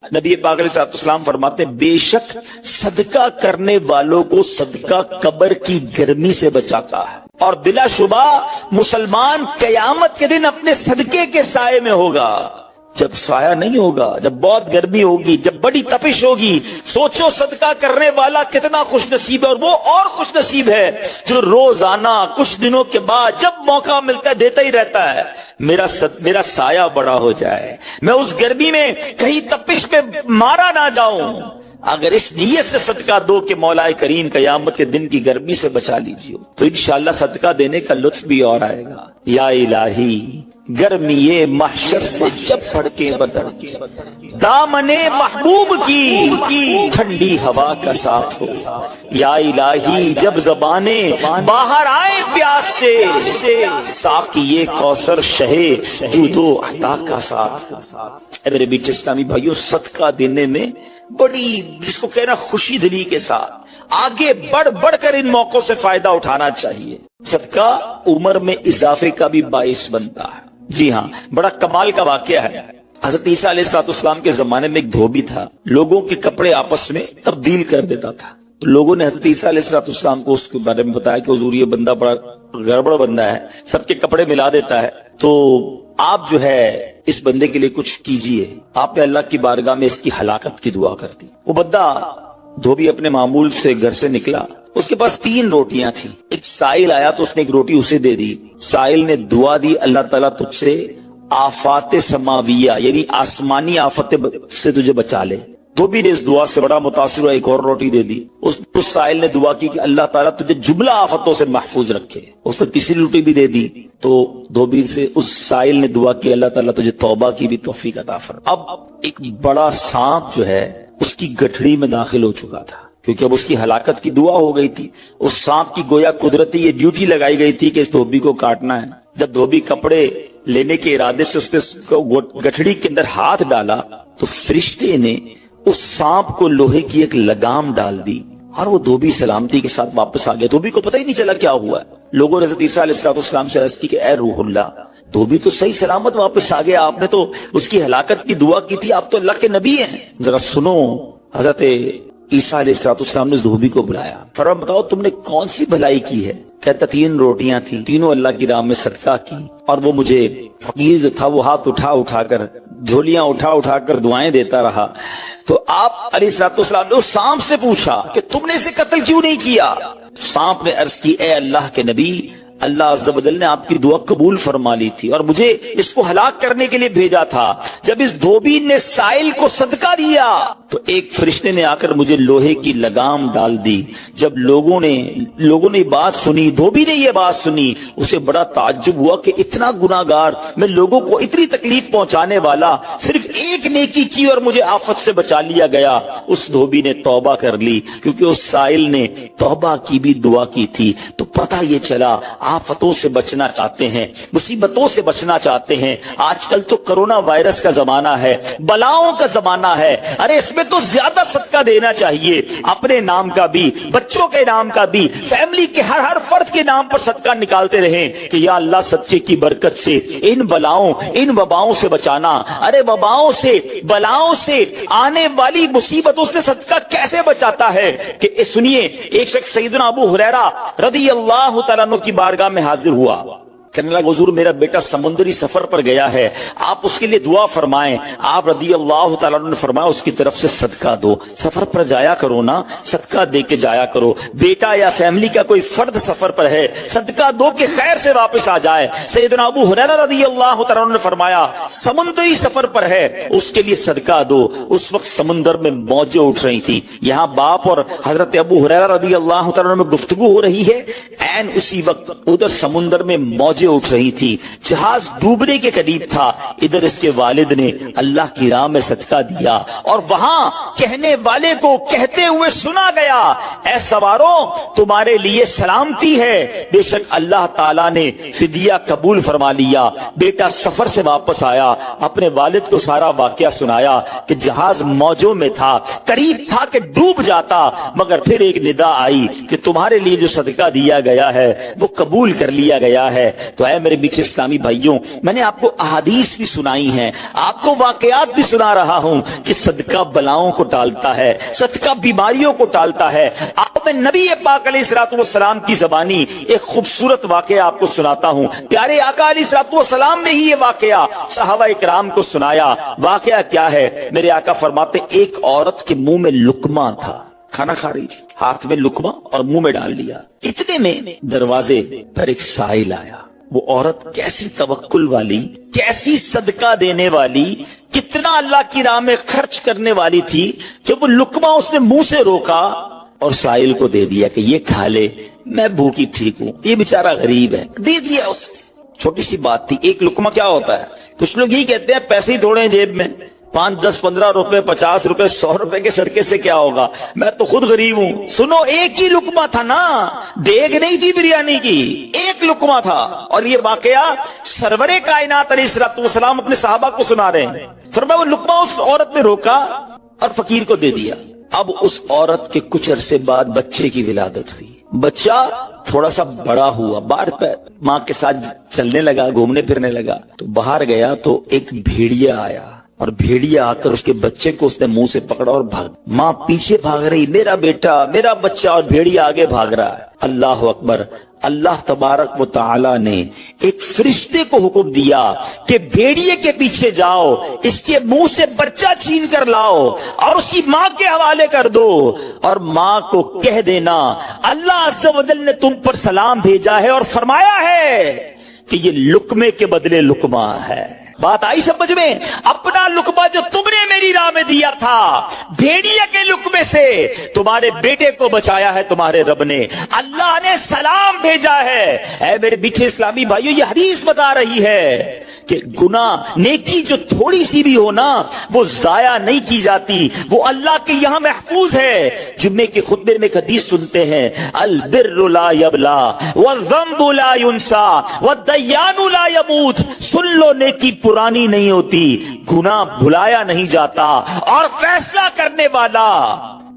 نبی پاک علیہ السلام فرماتے ہیں بے شک صدقہ کرنے والوں کو صدقہ قبر کی گرمی سے بچاتا ہے، اور بلا شبہ مسلمان قیامت کے دن اپنے صدقے کے سائے میں ہوگا۔ جب سایہ نہیں ہوگا، جب بہت گرمی ہوگی، جب بڑی تپش ہوگی، سوچو صدقہ کرنے والا کتنا خوش نصیب ہے، اور وہ اور خوش نصیب ہے جو روزانہ کچھ دنوں کے بعد جب موقع ملتا ہے دیتا ہی رہتا ہے۔ میرا سایہ بڑا ہو جائے، میں اس گرمی میں کہیں تپش پہ مارا نہ جاؤں۔ اگر اس نیت سے صدقہ دو کہ مولا کریم قیامت کے دن کی گرمی سے بچا لیجیے، تو انشاءاللہ صدقہ دینے کا لطف بھی اور آئے گا۔ یا الہی گرمی محشر سے جب پھڑکے بدر، دامن محبوب کی ٹھنڈی ہوا کا ساتھ ہو۔ یا الہی جب زبانیں باہر آئے پیاس سے، ساقی کوثر شہے جود و عطا کا ساتھ ہو۔ اے میرے بیٹے اسلامی بھائیوں، صدقہ دینے میں بڑی جس کو کہنا خوشی دلی کے ساتھ آگے بڑھ بڑھ کر ان موقعوں سے فائدہ اٹھانا چاہیے۔ صدقہ عمر میں اضافے کا بھی باعث بنتا ہے۔ جی ہاں، بڑا کمال کا واقعہ ہے۔ حضرت عیسیٰ علیہ السلام کے زمانے میں ایک دھوبی تھا، لوگوں کے کپڑے آپس میں تبدیل کر دیتا تھا۔ تو لوگوں نے حضرت عیسیٰ علیہ السلام کو اس کے بارے میں بتایا کہ حضور یہ بندہ بڑا گڑبڑ بندہ ہے، سب کے کپڑے ملا دیتا ہے، تو آپ جو ہے اس بندے کے لیے کچھ کیجئے۔ آپ نے اللہ کی بارگاہ میں اس کی ہلاکت کی دعا کر دی۔ وہ بندہ دھوبی اپنے معمول سے گھر سے نکلا، اس کے پاس 3 روٹیاں تھیں۔ ایک سائل آیا تو اس نے ایک روٹی اسے دے دی۔ سائل نے دعا دی، اللہ تعالیٰ تجھ سے آفات سماویہ یعنی آسمانی آفت سے تجھے بچا لے۔ دھوبی نے اس دعا سے بڑا متاثر ہوا، ایک اور روٹی دے دی۔ اس سائل نے دعا کی کہ اللہ تعالیٰ تجھے جملہ آفتوں سے محفوظ رکھے۔ اس نے تیسری روٹی بھی دے دی، تو دھوبی سے اس سائل نے دعا کی اللہ تعالیٰ تجھے توبہ کی بھی توفیق عطا فرما۔ اب ایک بڑا سانپ جو ہے اس کی گٹھڑی میں داخل ہو چکا تھا، کیونکہ اب اس کی ہلاکت کی دعا ہو گئی تھی۔ اس سانپ کی گویا قدرتی یہ ڈیوٹی لگائی گئی تھی کہ اس دھوبی کو کاٹنا ہے۔ جب دھوبی کپڑے لینے کے ارادے سے اس نے گٹھڑی کے اندر ہاتھ ڈالا تو فرشتے نے اس سانپ کو لوہے کی ایک لگام ڈال دی، اور وہ دھوبی سلامتی کے ساتھ واپس آ گیا۔ دھوبی کو پتہ ہی نہیں چلا کیا ہوا ہے۔ لوگوں نے حضرت عیسیٰ علیہ السلام سے عرض کی کہ اے روح اللہ، دھوبی تو صحیح سلامت واپس آ گیا، آپ نے تو اس کی ہلاکت کی دعا کی تھی، آپ تو اللہ کے نبی ہیں، ذرا سنو۔ حضرت عیسیٰ علیہ السلام نے اس دھوبی کو بلایا، فرمایا بتاؤ تم نے کون سی بھلائی کی ہے؟ کہتا 3 روٹیاں تھیں، تینوں اللہ کی راہ میں صدقہ کی، اور وہ مجھے فقیر جو تھا وہ ہاتھ اٹھا کر جھولیاں اٹھا کر دعائیں دیتا رہا۔ تو آپ علیہ السلام نے اس سانپ سے پوچھا کہ تم نے اسے قتل کیوں نہیں کیا؟ سانپ نے عرض کی اے اللہ کے نبی، اللہ عز و جل نے آپ کی دعا قبول فرما لی تھی اور مجھے اس کو ہلاک کرنے کے لیے بھیجا تھا۔ جب اس دھوبی نے سائل کو صدقہ دیا تو ایک فرشتے نے آ کر مجھے لوہے کی لگام ڈال دی۔ جب لوگوں نے بات سنی، دھوبی نے یہ بات سنی، اسے بڑا تعجب ہوا کہ اتنا گناہگار، میں لوگوں کو اتنی تکلیف پہنچانے والا، صرف ایک نیکی کی اور مجھے آفت سے بچا لیا گیا۔ اس دھوبی نے توبہ کر لی، کیونکہ اس سائل نے توبہ کی بھی دعا کی تھی۔ تو پتہ یہ چلا آفتوں سے بچنا چاہتے ہیں، مصیبتوں سے بچنا چاہتے ہیں۔ آج کل تو کرونا وائرس کا زمانہ ہے، بلاؤں کا زمانہ ہے، ارے اس میں تو زیادہ صدقہ دینا چاہیے، اپنے نام کا بھی، بچوں کے نام کا بھی، فیملی کے ہر فرد کے نام پر صدقہ نکالتے رہیں کہ یا اللہ صدقے کی برکت سے ان بلاؤں، ان وباؤں سے بچانا۔ ارے وباؤں سے، بلاؤں سے، آنے والی مصیبتوں سے صدقہ کیسے بچاتا ہے کہ سنیے، ایک شخص سیدنا ابو ہریرہ رضی اللہ تعالیٰ عنہ کی بارگاہ میں حاضر ہوا، کہنے لگا حضور میرا بیٹا سمندری سفر پر گیا ہے، آپ اس کے لیے دعا فرمائیں۔ آپ رضی اللہ تعالیٰ عنہ نے فرمایا اس کی طرف سے صدقہ دو، سفر پر جایا کرو نا، صدقہ دے کے جایا کرو۔ بیٹا یا فیملی کا کوئی فرد سفر پر ہے، صدقہ دو کہ خیر سے واپس آ جائے۔ سیدنا ابو ہریرہ رضی اللہ تعالیٰ عنہ نے فرمایا سمندری سفر پر ہے، اس کے لیے صدقہ دو۔ اس وقت سمندر میں موجیں اٹھ رہی تھی، یہاں باپ اور حضرت ابو ہریرہ رضی اللہ تعالیٰ عنہ میں گفتگو ہو رہی ہے، عین اسی وقت ادھر سمندر میں موجیں اٹھ رہی تھی، جہاز ڈوبنے کے قریب تھا۔ ادھر اس کے والد نے اللہ کی راہ میں صدقہ دیا، اور وہاں کہنے والے کو کہتے ہوئے سنا گیا اے سواروں تمہارے لیے سلامتی ہے، بے شک اللہ تعالیٰ نے فدیہ قبول فرما لیا۔ بیٹا سفر سے واپس آیا، اپنے والد کو سارا واقعہ سنایا کہ جہاز موجوں میں تھا، قریب تھا کہ ڈوب جاتا، مگر پھر ایک ندا آئی کہ تمہارے لیے جو صدقہ دیا گیا ہے وہ قبول کر لیا گیا ہے۔ تو اے میرے بیچ اسلامی بھائیوں، میں نے آپ کو احادیث بھی سنائی ہیں، آپ کو واقعات بھی سنا رہا ہوں کہ صدقہ بلاؤں کو ٹالتا ہے، صدقہ بیماریوں کو ٹالتا ہے۔ آپ میں نبی پاک علیہ الصلوۃ والسلام کی زبانی ایک خوبصورت واقعہ آپ کو سناتا ہوں۔ پیارے آقا علیہ الصلوۃ والسلام نے ہی یہ واقعہ صحابہ کرام کو سنایا۔ واقعہ کیا ہے؟ میرے آقا فرماتے ایک عورت کے منہ میں لقمہ تھا، کھانا کھا رہی تھی، ہاتھ میں لقمہ اور منہ میں ڈال لیا۔ اتنے میں دروازے پر ایک سائل آیا۔ وہ عورت کیسی توکل والی، کیسی صدقہ دینے والی، کتنا اللہ کی راہ میں خرچ کرنے والی تھی کہ وہ لقمہ اس نے منہ سے روکا اور سائل کو دے دیا کہ یہ کھا لے، میں بھوکی ٹھیک ہوں، یہ بیچارہ غریب ہے، دے دیا اسے۔ چھوٹی سی بات تھی۔ ایک لقمہ کیا ہوتا ہے؟ کچھ لوگ یہی کہتے ہیں پیسے ہی تھوڑے ہیں جیب میں، 5 10 15 روپے 50 روپے 100 روپے کے صدقے سے کیا ہوگا، میں تو خود غریب ہوں۔ سنو، ایک ہی لقمہ تھا نا، دیگ نہیں تھی بریانی کی، ایک لقمہ تھا۔ اور یہ واقعہ سرور کائنات علیہ الصلوۃ والسلام اپنے صحابہ کو سنا رہے ہیں۔ فرمایا وہ لقمہ اس عورت نے روکا اور فقیر کو دے دیا۔ اب اس عورت کے کچھ عرصے بعد بچے کی ولادت ہوئی۔ بچہ تھوڑا سا بڑا ہوا، باہر پہ ماں کے ساتھ چلنے لگا، گھومنے پھرنے لگا، تو باہر گیا تو ایک بھیڑیا آیا اور بھیڑیا آ کر اس کے بچے کو اس نے منہ سے پکڑا اور بھاگ۔ ماں پیچھے بھاگ رہی، میرا بیٹا، میرا بچہ، اور بھیڑیا آگے بھاگ رہا ہے۔ اللہ اکبر! اللہ تبارک و تعالی نے ایک فرشتے کو حکم دیا کہ بھیڑیے کے پیچھے جاؤ، اس کے منہ سے بچہ چھین کر لاؤ اور اس کی ماں کے حوالے کر دو، اور ماں کو کہہ دینا اللہ عز و جل نے تم پر سلام بھیجا ہے اور فرمایا ہے کہ یہ لقمے کے بدلے لقمہ ہے۔ بات آئی سمجھ میں؟ اپنا لقمہ جو تم نے میری راہ میں دیا تھا، بھیڑیا کے لقمے سے تمہارے بیٹے کو بچایا ہے تمہارے رب نے، اللہ نے سلام بھیجا ہے۔ اے میرے میٹھے اسلامی بھائیو، یہ حدیث بتا رہی ہے کہ گناہ، نیکی جو تھوڑی سی بھی ہو نا، وہ ضائع نہیں کی جاتی، وہ اللہ کے یہاں محفوظ ہے۔ جمعے کے خطبے میں ایک حدیث سنتے ہیں، البر لا یبلا والذنب لا ینسا والدیان لا یموت۔ سن لو، نیکی پرانی نہیں ہوتی، گناہ بھلایا نہیں جاتا، اور فیصلہ کرنے والا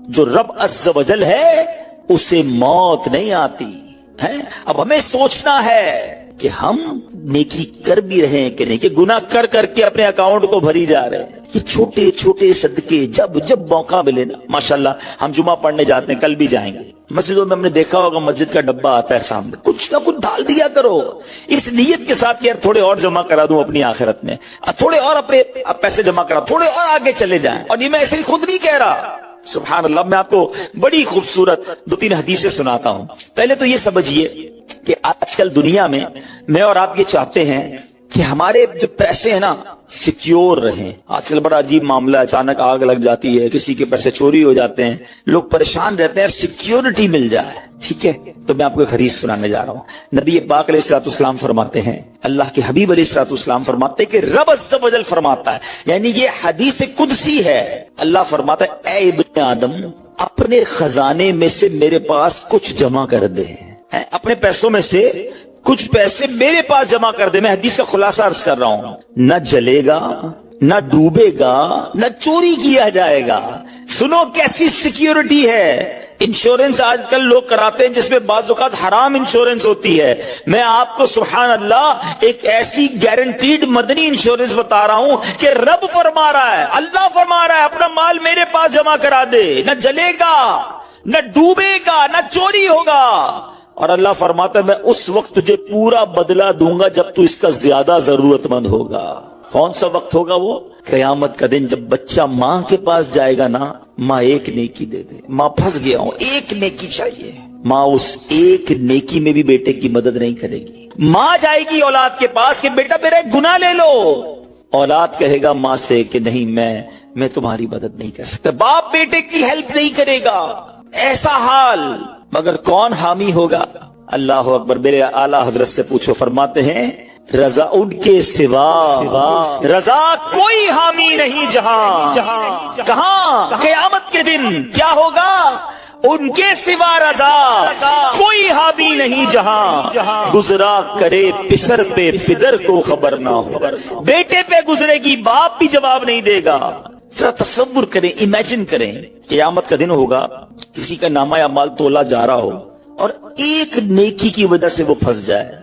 جو رب عز و جل ہے اسے موت نہیں آتی ہے۔ اب ہمیں سوچنا ہے کہ ہم نیکی کر بھی رہے ہیں کہ نہیں، کہ گناہ کر کر کے اپنے اکاؤنٹ کو بھری جا رہے ہیں۔ یہ چھوٹے چھوٹے صدقے جب موقع ملے نا، ماشاءاللہ ہم جمعہ پڑھنے جاتے ہیں، کل بھی جائیں گے، مسجدوں میں ہم نے دیکھا ہوگا مسجد کا ڈبہ آتا ہے سامنے، کچھ نہ کچھ ڈال دیا کرو، اس نیت کے ساتھ کہ یار تھوڑے اور جمع کرا دوں اپنی آخرت میں، تھوڑے اور اپنے پیسے جمع کرا، تھوڑے اور آگے چلے جائیں۔ اور یہ میں ایسے ہی خود نہیں کہہ رہا، سبحان اللہ، میں آپ کو بڑی خوبصورت 2-3 حدیثیں سناتا ہوں۔ پہلے تو یہ سمجھیے کہ آج کل دنیا میں اور آپ یہ چاہتے ہیں کہ ہمارے جو پیسے ہیں نا سیکیور رہیں۔ آج کل بڑا عجیب معاملہ، اچانک آگ لگ جاتی ہے، کسی کے پیسے چوری ہو جاتے ہیں، لوگ پریشان رہتے ہیں، سیکیورٹی مل جائے، ٹھیک ہے؟ تو میں آپ کو ایک حدیث سنانے جا رہا ہوں۔ نبی پاک علیہ الصلوۃ والسلام فرماتے ہیں، اللہ کے حبیب علیہ الصلوۃ والسلام فرماتے ہیں کہ رب عز و جل فرماتا ہے، یعنی یہ حدیث قدسی ہے، اللہ فرماتا ہے اے ابن آدم، اپنے خزانے میں سے میرے پاس کچھ جمع کر دے، اپنے پیسوں میں سے کچھ پیسے میرے پاس جمع کر دے۔ میں حدیث کا خلاصہ عرض کر رہا ہوں، نہ جلے گا، نہ ڈوبے گا، نہ چوری کیا جائے گا۔ سنو کیسی سیکیورٹی ہے۔ انشورنس آج کل لوگ کراتے ہیں جس میں بعض اوقات حرام انشورنس ہوتی ہے، میں آپ کو سبحان اللہ ایک ایسی گارنٹیڈ مدنی انشورنس بتا رہا ہوں کہ رب فرما رہا ہے، اللہ فرما رہا ہے اپنا مال میرے پاس جمع کرا دے، نہ جلے گا، نہ ڈوبے گا، نہ چوری ہوگا، اور اللہ فرماتا ہے میں اس وقت تجھے پورا بدلہ دوں گا جب تو اس کا زیادہ ضرورت مند ہوگا۔ کون سا وقت ہوگا وہ؟ قیامت کا دن، جب بچہ ماں کے پاس جائے گا نا، ماں ایک نیکی دے دے، ماں پھنس گیا ہوں، ایک نیکی چاہیے، ماں اس ایک نیکی میں بھی بیٹے کی مدد نہیں کرے گی۔ ماں جائے گی اولاد کے پاس کہ بیٹا میرا ایک گناہ لے لو، اولاد کہے گا ماں سے کہ نہیں میں تمہاری مدد نہیں کر سکتا، باپ بیٹے کی ہیلپ نہیں کرے گا، ایسا حال۔ مگر کون حامی ہوگا؟ اللہ اکبر، میرے اعلیٰ حضرت سے پوچھو، فرماتے ہیں رضا ان کے سوا رضا کوئی حامی نہیں جہاں، کہاں؟ قیامت کے دن کیا ہوگا؟ ان کے سوا رضا کوئی حامی نہیں جہاں، گزرا کرے پسر پہ پدر کو خبر نہ ہو، بیٹے پہ گزرے گی باپ بھی جواب نہیں دے گا۔ ذرا تصور کریں، امیجن کریں، قیامت کا دن ہوگا، کسی کا نامہ اعمال تولا جا رہا ہو اور ایک نیکی کی وجہ سے وہ پھنس جائے،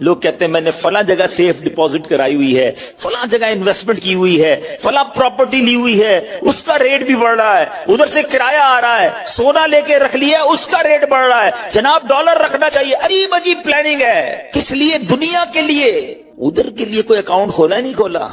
لوگ کہتے ہیں میں نے فلاں جگہ سیف ڈپازٹ کرائی ہوئی ہے، فلاں جگہ انویسٹمنٹ کی ہوئی ہے، فلاں پراپرٹی لی ہوئی ہے، اس کا ریٹ بھی بڑھ رہا ہے، ادھر سے کرایہ آ رہا ہے، سونا لے کے رکھ لیا اس کا ریٹ بڑھ رہا ہے، جناب ڈالر رکھنا چاہیے، عجیب عجیب پلاننگ ہے، کس لیے؟ دنیا کے لیے، ادھر کے لیے کوئی اکاؤنٹ کھولا ہی نہیں کھولا۔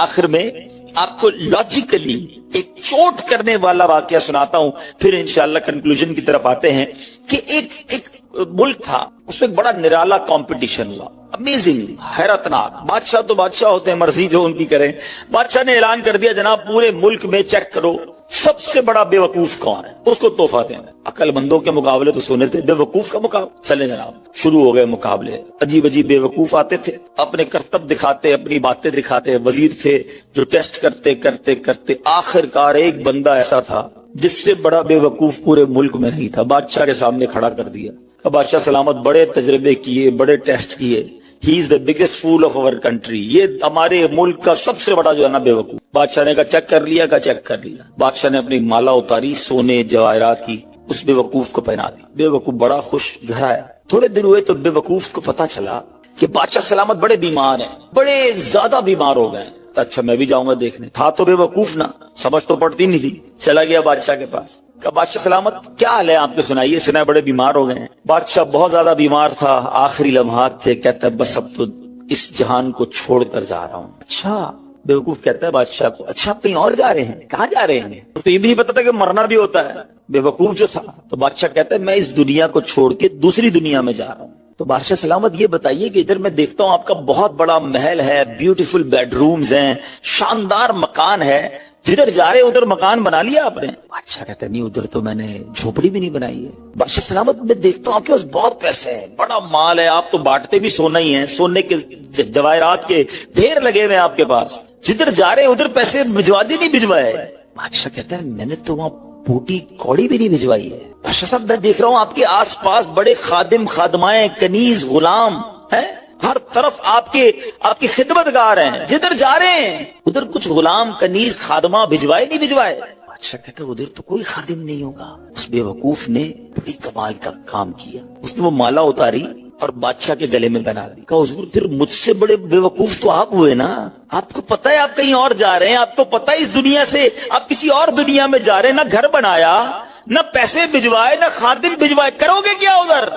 آخر میں آپ کو لاجیکلی ایک چوٹ کرنے والا واقعہ سناتا ہوں، پھر انشاءاللہ کنکلوژن کی طرف آتے ہیں کہ ایک ملک تھا، اس میں ایک بڑا نرالا کمپٹیشن ہوا، امیزنگ، حیرت ناک۔ بادشاہ تو بادشاہ ہوتے ہیں، مرضی جو ان کی کریں۔ بادشاہ نے اعلان کر دیا جناب پورے ملک میں چیک کرو سب سے بڑا بے وقوف کون ہے، اس کو تحفہ دینا۔ عقل مندوں کے مقابلے تو سنے تھے، بے وقوف کا مقابلہ، چلے جناب شروع ہو گئے مقابلے۔ عجیب عجیب بے وقوف آتے تھے، اپنے کرتب دکھاتے، اپنی باتیں دکھاتے۔ وزیر تھے جو ٹیسٹ کرتے کرتے کرتے آخرکار ایک بندہ ایسا تھا جس سے بڑا بے وقوف پورے ملک میں نہیں تھا، بادشاہ کے سامنے کھڑا کر دیا۔ بادشاہ سلامت بڑے تجربے کیے، بڑے ٹیسٹ کیے، he is the biggest fool of our country, یہ ہمارے ملک کا سب سے بڑا جو ہے نا بے وقوف۔ بادشاہ نے کہا چیک کر لیا، کہا چیک کر لیا۔ بادشاہ نے اپنی مالا اتاری سونے جواہرات کی، اس بے وقوف کو پہنا دی۔ بے وقوف بڑا خوش، گھر آیا۔ تھوڑے دن ہوئے تو بے وقوف کو پتا چلا کہ بادشاہ سلامت بڑے بیمار ہیں، بڑے زیادہ بیمار ہو گئے ہیں۔ اچھا میں بھی جاؤں گا دیکھنے۔ تھا تو بے وقوف نا، سمجھ تو پڑتی نہیں تھی۔ چلا گیا بادشاہ کے پاس، کہا بادشاہ سلامت کیا حال ہے آپ کے، سنائیے، سنا بڑے بیمار ہو گئے ہیں۔ بادشاہ بہت زیادہ بیمار تھا، آخری لمحات تھے، کہتا ہے بس اب تو اس جہان کو چھوڑ کر جا رہا ہوں۔ اچھا، بے وقوف کہتا ہے بادشاہ کو، اچھا آپ کہیں اور جا رہے ہیں؟ کہاں جا رہے ہیں؟ تو یہ بھی نہیں پتا تھا کہ مرنا بھی ہوتا ہے، بے وقوف جو تھا۔ تو بادشاہ کہتا ہے میں اس دنیا کو چھوڑ کے دوسری دنیا میں جا رہا ہوں۔ تو بادشاہ سلامت یہ بتائیے کہ ادھر میں دیکھتا ہوں آپ کا بہت بڑا محل ہے، بیوٹیفل بیڈ رومز ہیں، شاندار مکان ہے، جدھر جا رہے ادھر مکان بنا لیا آپ نے؟ بادشاہ کہتا ہے نہیں، ادھر تو میں نے جھوپڑی بھی نہیں بنائی ہے۔ بادشاہ سلامت میں دیکھتا ہوں آپ کے پاس بہت پیسے ہیں، بڑا مال ہے، آپ تو بانٹتے بھی سونا ہی ہیں، سونے کے جواہرات کے ڈھیر لگے ہوئے ہیں آپ کے پاس، جدھر جا رہے ادھر پیسے بھجوا دی نہیں بھجوائے؟ بادشاہ کہتا ہے میں نے تو وہاں بوٹی کوڑی بھی نہیں بھجوائی ہے۔ بادشاہ صاحب میں دیکھ رہا ہوں آپ کے آس پاس بڑے خادم خادمائیں، کنیز غلام ہیں، ہر طرف آپ کی خدمتگار ہیں، جدھر جا رہے ہیں ادھر کچھ غلام کنیز خادمہ بھجوائے نہیں بھجوائے؟ بادشاہ کہتا ہے ادھر تو کوئی خادم نہیں ہوگا۔ اس بے وقوف نے بڑی کمال کا کام کیا، اس نے وہ مالا اتاری اور بادشاہ کے گلے میں بنا دی۔ کہا حضور پھر مجھ سے بڑے بے وقوف تو آپ ہوئے نا، آپ کو پتہ ہے آپ کہیں اور جا رہے ہیں، آپ کو پتہ ہے اس دنیا سے آپ کسی اور دنیا میں جا رہے ہیں، نہ گھر بنایا، نہ پیسے بھجوائے، نہ خادم بھجوائے، کرو گے کیا ادھر؟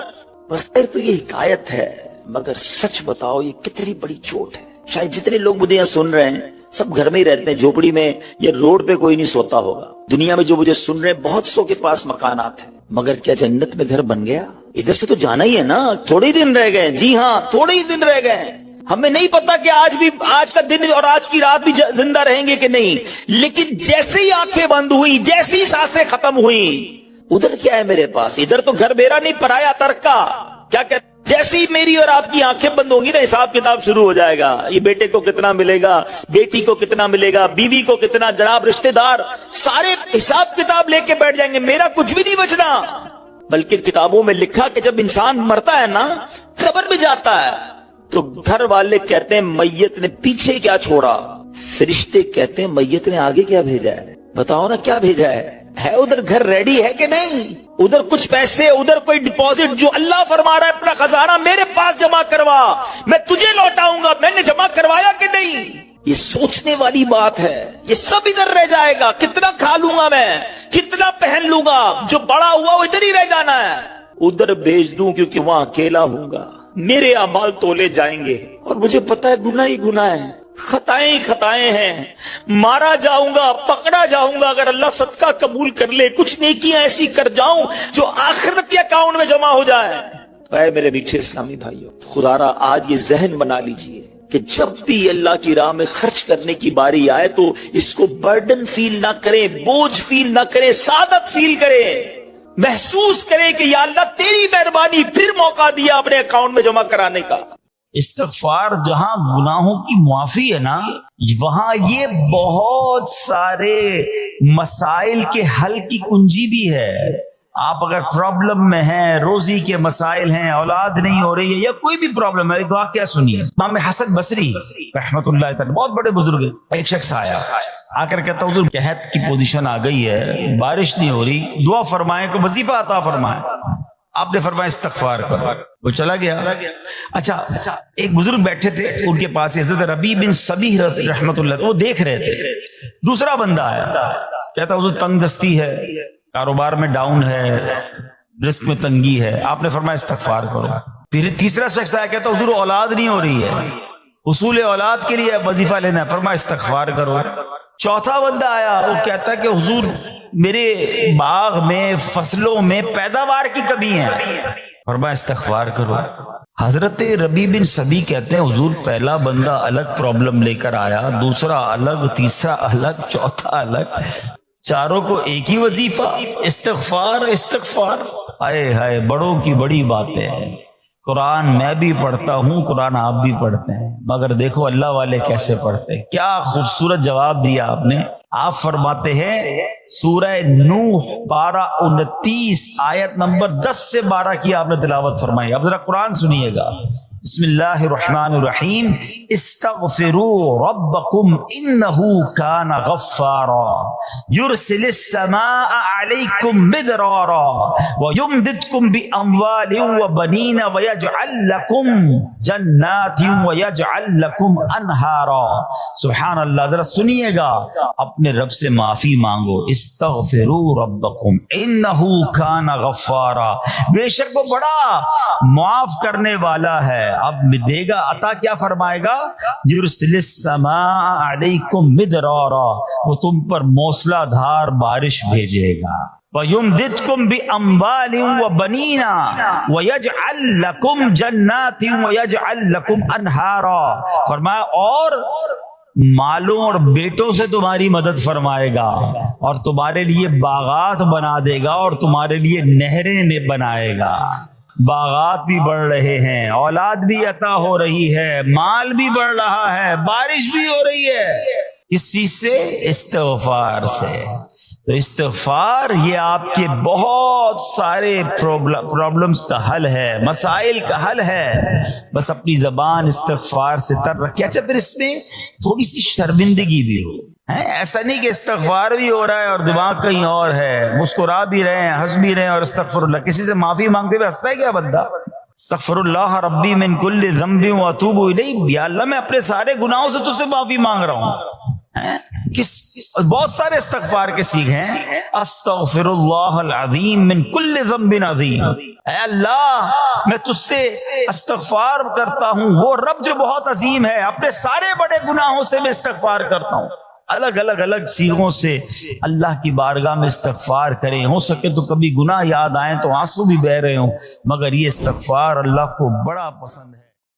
بس تو یہ حکایت ہے، مگر سچ بتاؤ یہ کتنی بڑی چوٹ ہے۔ شاید جتنے لوگ مجھے یہاں سن رہے ہیں سب گھر میں ہی رہتے ہیں، جھوپڑی میں یا روڈ پہ کوئی نہیں سوتا ہوگا۔ دنیا میں جو مجھے سن رہے ہیں بہت سو کے پاس مکانات ہیں، مگر کیا جنت میں گھر بن گیا؟ ادھر سے تو جانا ہی ہے نا، تھوڑے ہی دن رہ گئے۔ جی ہاں، تھوڑے ہی دن رہ گئے ہیں۔ ہمیں نہیں پتا کہ آج کا دن اور آج کی رات بھی زندہ رہیں گے کہ نہیں، لیکن جیسے ہی آنکھیں بند ہوئی، جیسی سانسیں ختم ہوئی، ادھر کیا ہے میرے پاس؟ ادھر تو گھر میرا نہیں، پرایا ترکا۔ کیا کہتے جیسی میری اور آپ کی آنکھیں بند ہوں گی نا، حساب کتاب شروع ہو جائے گا۔ یہ بیٹے کو کتنا ملے گا، بیٹی کو کتنا ملے گا، بیوی کو کتنا، جناب رشتہ دار سارے حساب کتاب لے کے بیٹھ جائیں گے، میرا کچھ بھی نہیں بچنا۔ بلکہ کتابوں میں لکھا کہ جب انسان مرتا ہے نا، قبر میں جاتا ہے، تو گھر والے کہتے ہیں میت نے پیچھے کیا چھوڑا، فرشتے کہتے ہیں میت نے آگے کیا بھیجا ہے، بتاؤ نا کیا بھیجا ہے ادھر گھر ریڈی ہے کہ نہیں؟ ادھر کچھ پیسے، ادھر کوئی ڈپازٹ، جو اللہ فرما رہا ہے اپنا خزانہ میرے پاس جمع کروا، میں تجھے لوٹاؤں گا، میں نے جمع کروایا کہ نہیں؟ یہ سوچنے والی بات ہے۔ یہ سب ادھر رہ جائے گا، کتنا کھا لوں گا میں، کتنا پہن لوں گا، جو بڑا ہوا وہ ادھر ہی رہ جانا ہے۔ ادھر بھیج دوں کیونکہ وہاں اکیلا ہوں گا، میرے اعمال تولے جائیں گے، اور مجھے پتا ہے گناہ ہی گناہ ہے، خطائیں ہی خطائیں ہیں، مارا جاؤں گا، پکڑا جاؤں گا، اگر اللہ صدقہ قبول کر لے، کچھ نیکیاں ایسی کر جاؤں جو آخرت کے اکاؤنٹ میں جمع ہو جائے۔ تو اے میرے میٹھے اسلامی بھائیو، خدا را آج یہ ذہن بنا لیجئے کہ جب بھی اللہ کی راہ میں خرچ کرنے کی باری آئے تو اس کو برڈن فیل نہ کریں، بوجھ فیل نہ کریں، سعادت فیل کریں، محسوس کریں کہ یا اللہ تیری مہربانی، پھر موقع دیا اپنے اکاؤنٹ میں جمع کرانے کا۔ استغفار جہاں گناہوں کی معافی ہے نا، وہاں یہ بہت سارے مسائل کے حل کی کنجی بھی ہے۔ آپ اگر پرابلم میں ہیں، روزی کے مسائل ہیں، اولاد نہیں ہو رہی ہے، یا کوئی بھی پرابلم ہے، واقعہ سنیے۔ امام حسن بصری رحمت اللہ تعالی بہت بڑے بزرگ ہیں، ایک شخص آیا آ کر کہتا حضور قحط کی پوزیشن آ گئی ہے، بارش نہیں ہو رہی، دعا فرمائیں، کوئی وظیفہ عطا فرمائیں۔ آپ نے فرمایا استغفار کرو، وہ چلا گیا۔ اچھا ایک بزرگ بیٹھے تھے ان کے پاس، حضرت ربیع بن صبیح رحمۃ اللہ، وہ دیکھ رہے تھے، دوسرا بندہ آیا، کہتا حضور تنگ دستی ہے، کاروبار میں ڈاؤن ہے، رزق میں تنگی ہے، آپ نے فرمایا استغفار کرو۔ پھر تیسرا شخص آیا، کہتا حضور اولاد نہیں ہو رہی ہے، حصول اولاد کے لیے وظیفہ لینا ہے، فرمایا استغفار کرو۔ چوتھا بندہ آیا، وہ کہتا کہ حضور میرے باغ میں فصلوں میں پیداوار کی کمی ہے، فرمایا استغفار کرو۔ حضرت ربیع بن صبیح کہتے ہیں حضور پہلا بندہ الگ پرابلم لے کر آیا، دوسرا الگ، تیسرا الگ، چوتھا الگ، چاروں کو ایک ہی وظیفہ، استغفار استغفار۔ ہائے ہائے، بڑوں کی بڑی باتیں ہیں۔ قرآن میں بھی پڑھتا ہوں، قرآن آپ بھی پڑھتے ہیں، مگر دیکھو اللہ والے کیسے پڑھتے ہیں۔ کیا خوبصورت جواب دیا آپ نے۔ آپ فرماتے ہیں سورہ نوح پارہ 29 آیت نمبر 10 سے 12 کی آپ نے تلاوت فرمائی۔ اب ذرا قرآن سنیے گا۔ بسم اللہ الرحمن الرحیم، استغفروا ربکم انہ کان غفارا یرسل السماء علیکم مدرارا ویمددکم باموال وبنین ویجعل لکم جنات ویجعل لکم انہارا۔ سبحان اللہ، ذرا سنیے گا، اپنے رب سے معافی مانگو۔ استغفروا ربکم انہ کان غفارا، بے شک وہ بڑا معاف کرنے والا ہے۔ اب دے گا عطا، کیا فرمائے گا؟ یرسل السماء علیکم مدرارا، وہ تم پر موسلا دھار بارش بھیجے گا۔ وَيُمْدِدْكُمْ بِأَمْوَالٍ وَبَنِينَ وَيَجْعَلْ لَكُمْ جَنَّاتٍ وَيَجْعَلْ لَكُمْ أَنْهَارًا، فرمایا اور مالوں اور بیٹوں سے تمہاری مدد فرمائے گا، اور تمہارے لیے باغات بنا دے گا، اور تمہارے لیے نہریں بنائے گا۔ باغات بھی بڑھ رہے ہیں، اولاد بھی عطا ہو رہی ہے، مال بھی بڑھ رہا ہے، بارش بھی ہو رہی ہے، کس چیز سے؟ استغفار سے۔ تو استغفار یہ آپ کے بہت سارے پرابلمز کا حل ہے، مسائل کا حل ہے، بس اپنی زبان استغفار سے تر رکھیں۔ اچھا پھر اس میں تھوڑی سی شرمندگی بھی ہو، ایسا نہیں کہ استغفار بھی ہو رہا ہے اور دماغ کہیں اور ہے، مسکرا بھی رہے ہیں، ہنس بھی رہے ہیں، اور استغفر اللہ، کسی سے معافی مانگتے ہوئے ہنستا ہے کیا بندہ؟ استغفر اللہ ربی من کل ذنب واتوب الیہ، یا اللہ میں اپنے سارے گناہوں سے تجھ سے معافی مانگ رہا ہوں۔ بہت سارے استغفار کے سیکھ ہیں، استغفر اللہ العظیم من کل ذنب عظیم، اے اللہ میں تجھ سے استغفار کرتا ہوں، وہ رب جو بہت عظیم ہے، اپنے سارے بڑے گناہوں سے میں استغفار کرتا ہوں۔ الگ سیغوں سے اللہ کی بارگاہ میں استغفار کریں، ہو سکے تو کبھی گناہ یاد آئیں تو آنسو بھی بہہ رہے ہوں، مگر یہ استغفار اللہ کو بڑا پسند ہے۔